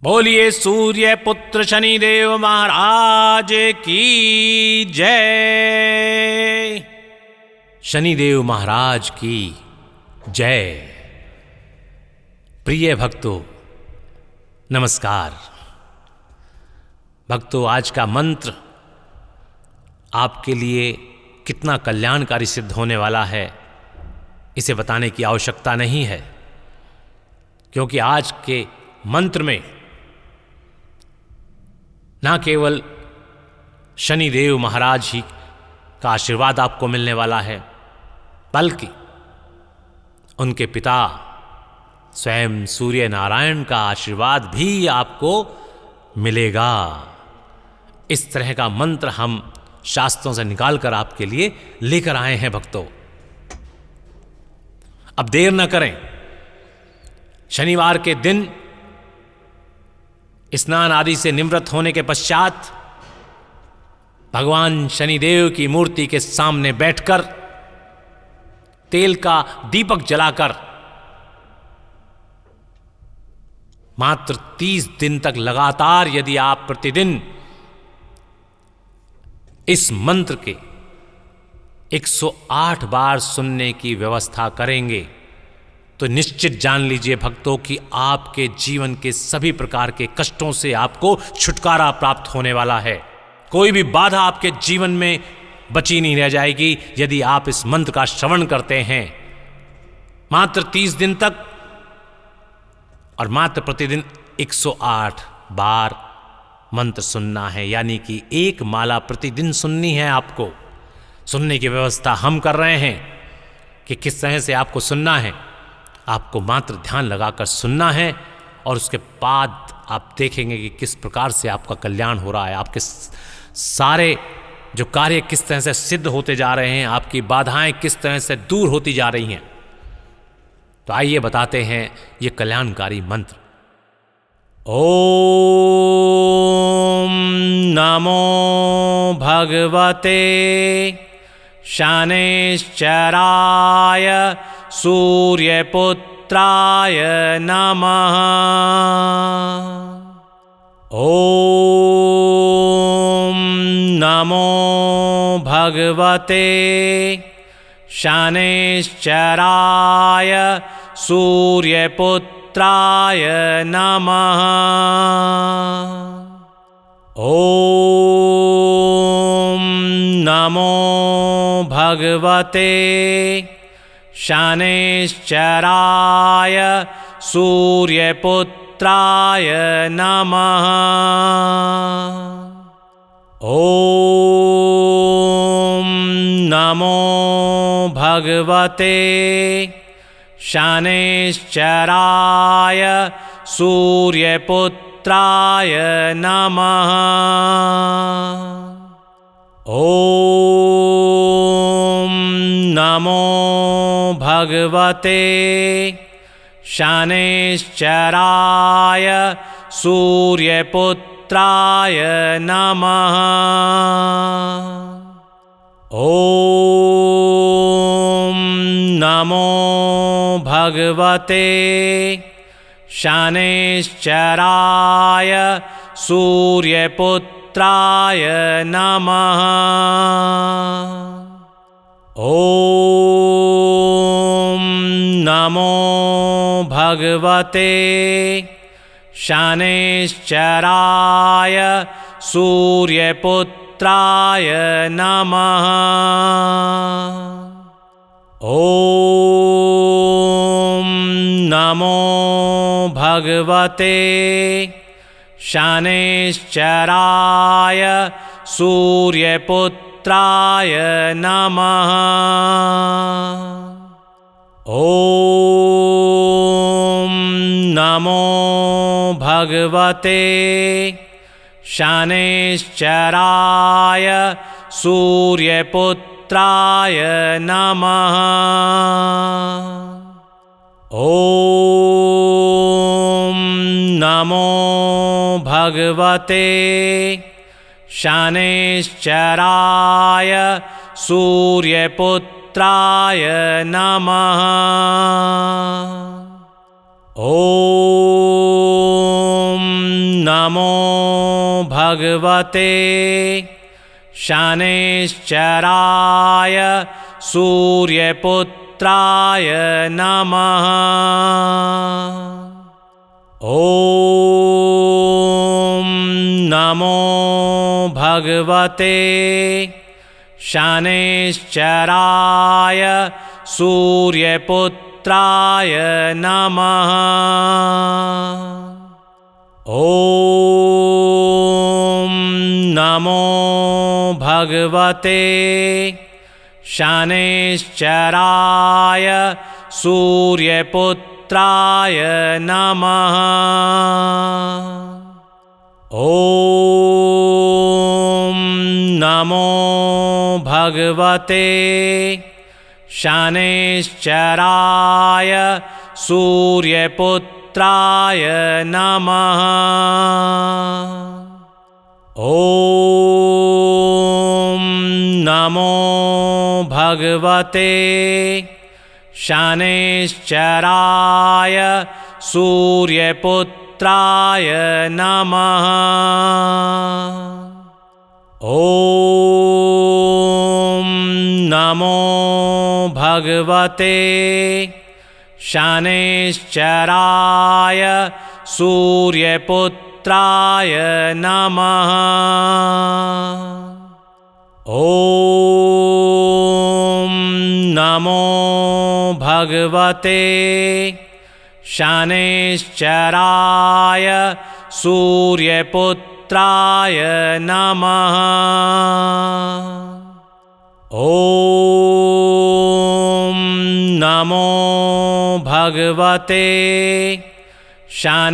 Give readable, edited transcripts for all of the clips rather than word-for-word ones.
बोलिए सूर्य पुत्र शनिदेव महाराज की जय। शनिदेव महाराज की जय। प्रिय भक्तों नमस्कार। भक्तों, आज का मंत्र आपके लिए कितना कल्याणकारी सिद्ध होने वाला है इसे बताने की आवश्यकता नहीं है, क्योंकि आज के मंत्र में ना केवल शनिदेव महाराज ही का आशीर्वाद आपको मिलने वाला है, बल्कि उनके पिता स्वयं सूर्य नारायण का आशीर्वाद भी आपको मिलेगा। इस तरह का मंत्र हम शास्त्रों से निकालकर आपके लिए लेकर आए हैं भक्तों। अब देर न करें, शनिवार के दिन स्नान आदि से निवृत्त होने के पश्चात भगवान शनिदेव की मूर्ति के सामने बैठकर तेल का दीपक जलाकर मात्र 30 दिन तक लगातार यदि आप प्रतिदिन इस मंत्र के 108 बार सुनने की व्यवस्था करेंगे तो निश्चित जान लीजिए भक्तों कि आपके जीवन के सभी प्रकार के कष्टों से आपको छुटकारा प्राप्त होने वाला है। कोई भी बाधा आपके जीवन में बची नहीं रह जाएगी यदि आप इस मंत्र का श्रवण करते हैं। मात्र 30 दिन तक और मात्र प्रतिदिन 108 बार मंत्र सुनना है, यानी कि एक माला प्रतिदिन सुननी है। आपको सुनने की व्यवस्था हम कर रहे हैं कि किस तरह से आपको सुनना है। आपको मात्र ध्यान लगाकर सुनना है और उसके बाद आप देखेंगे कि किस प्रकार से आपका कल्याण हो रहा है, आपके सारे जो कार्य किस तरह से सिद्ध होते जा रहे हैं, आपकी बाधाएं किस तरह से दूर होती जा रही हैं। तो आइए बताते हैं ये कल्याणकारी मंत्र। ओम नमो भगवते शनैश्चराय सूर्यपुत्राय नमः। ओम नमो भगवते शनैश्चराय सूर्यपुत्राय नमः। ओम नमो भगवते शनैश्चराय सूर्यपुत्राय नमः। ओम नमो भगवते शनैश्चराय सूर्यपुत्राय नमः। ओम नमो भगवते शनैश्चराय सूर्यपुत्राय नमः। ओम नमो भगवते शनैश्चराय सूर्यपुत्राय नमः। ओम नमो भगवते शनैश्चराय सूर्यपुत्राय नमः। ओम नमो भगवते शनैश्चराय सूर्यपुत्राय नमः। ओम नमो भगवते शनैश्चराय सूर्यपुत्राय नमः। ओम नमो भगवते शनैश्चराय सूर्यपुत्राय नमः। ओम नमो भगवते शनैश्चराय सूर्यपुत्राय नमः। ॐ नमो भगवते शनैश्चराय सूर्यपुत्राय नमः। ॐ नमो भगवते शनैश्चराय सूर्यपुत्राय नमः। ॐ नमो भगवते शनैश्चराय सूर्यपुत्राय नमः। ॐ नमो भगवते शनैश्चराय सूर्यपुत्राय नमः। ॐ नमो भगवते शनैश्चराय सूर्यपुत्राय नमः। ॐ नमो भगवते शनैश्चराय सूर्यपुत्राय नमः। ॐ नमो भगवते शनैश्चराय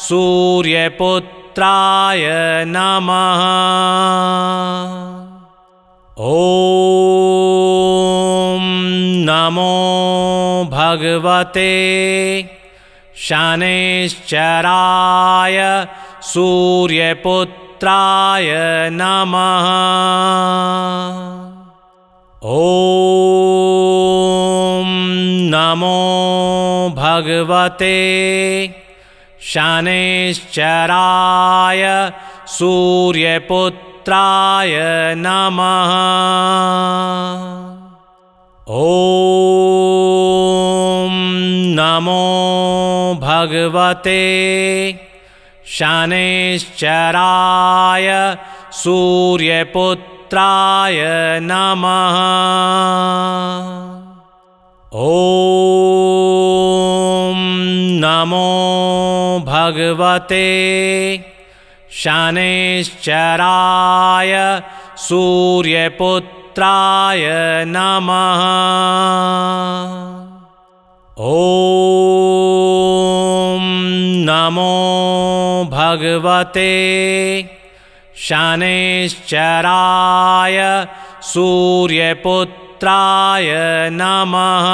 सूर्यपुत्राय नमः। ॐ नमो भगवते शनैश्चराय सूर्यपुत्राय नमः। ॐ नमो भगवते शनैश्चराय सूर्यपुत्राय नमः। ॐ नमो भगवते शनैश्चराय सूर्यपुत्राय नमः। ॐ नमो भगवते शनैश्चराय सूर्यपुत्राय नमः। ॐ नमो भगवते शनैश्चराय सूर्यपुत्राय नमः।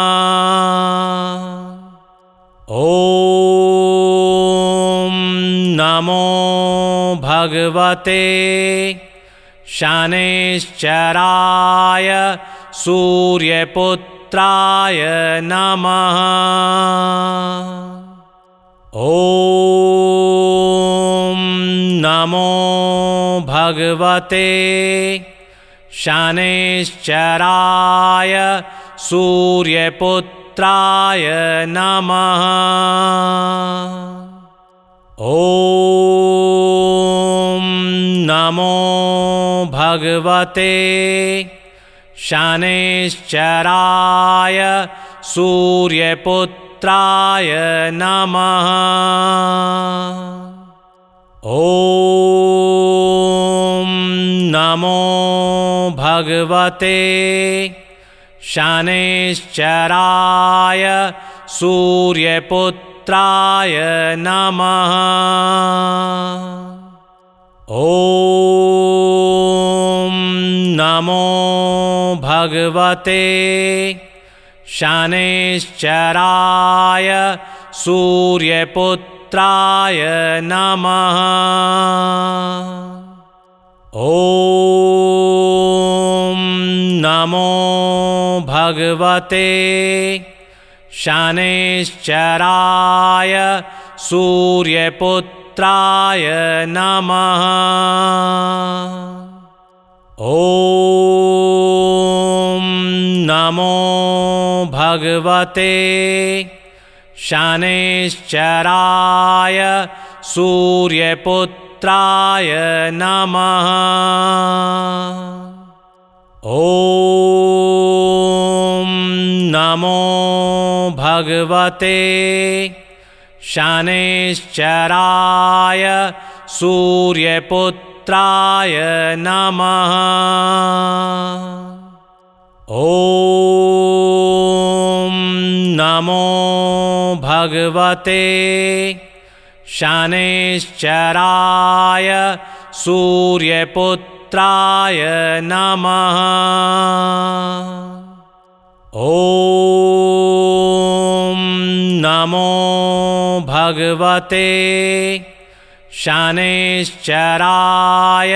ॐ नमो भगवते शनैश्चराय सूर्यपुत्राय नमः। ॐ नमो भगवते शनैश्चराय सूर्यपुत्राय नमः। ॐ नमो भगवते शनैश्चराय सूर्यपुत्राय नमः। ॐ नमो भगवते शनैश्चराय सूर्यपुत्राय नमः। ॐ नमो भगवते शनैश्चराय सूर्यपुत्राय नमः। ॐ नमो भगवते शनैश्चराय सूर्यपुत्राय नमः। ॐ नमो भगवते शनैश्चराय सूर्यपुत्राय नमः। ॐ नमो भगवते शनैश्चराय सूर्यपुत्राय नमः। ॐ नमो भगवते शनैश्चराय सूर्यपुत्राय नमः। ॐ नमो भगवते शनैश्चराय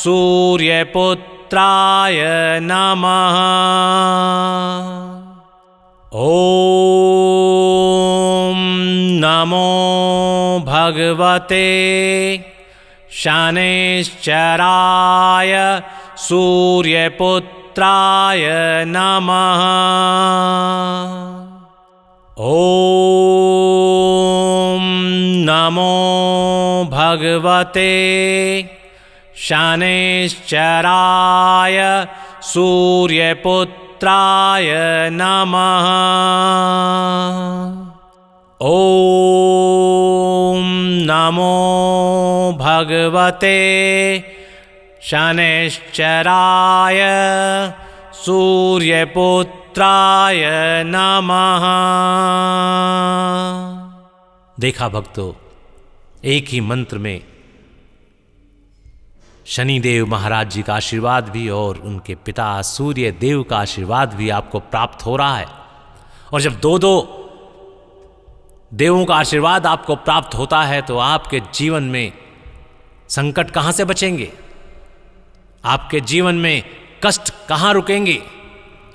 सूर्यपुत्राय नमः। ॐ नमो भगवते शनैश्चराय सूर्यपुत्राय नमः। ॐ नमो भगवते शनैश्चराय सूर्यपुत्राय नमः। ॐ नमो भगवते शनैश्चराय सूर्यपुत्राय नमः। देखा भक्तों, एक ही मंत्र में शनिदेव महाराज जी का आशीर्वाद भी और उनके पिता सूर्य देव का आशीर्वाद भी आपको प्राप्त हो रहा है। और जब दो दो देवों का आशीर्वाद आपको प्राप्त होता है तो आपके जीवन में संकट कहाँ से बचेंगे, आपके जीवन में कष्ट कहाँ रुकेंगे,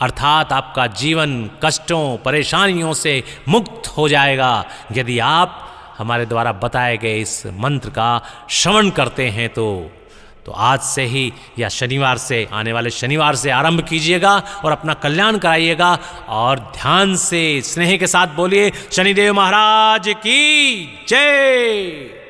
अर्थात आपका जीवन कष्टों परेशानियों से मुक्त हो जाएगा यदि आप हमारे द्वारा बताए गए इस मंत्र का श्रवण करते हैं। तो आज से ही या शनिवार से, आने वाले शनिवार से आरंभ कीजिएगा और अपना कल्याण कराइएगा। और ध्यान से स्नेह के साथ बोलिए, शनिदेव महाराज की जय।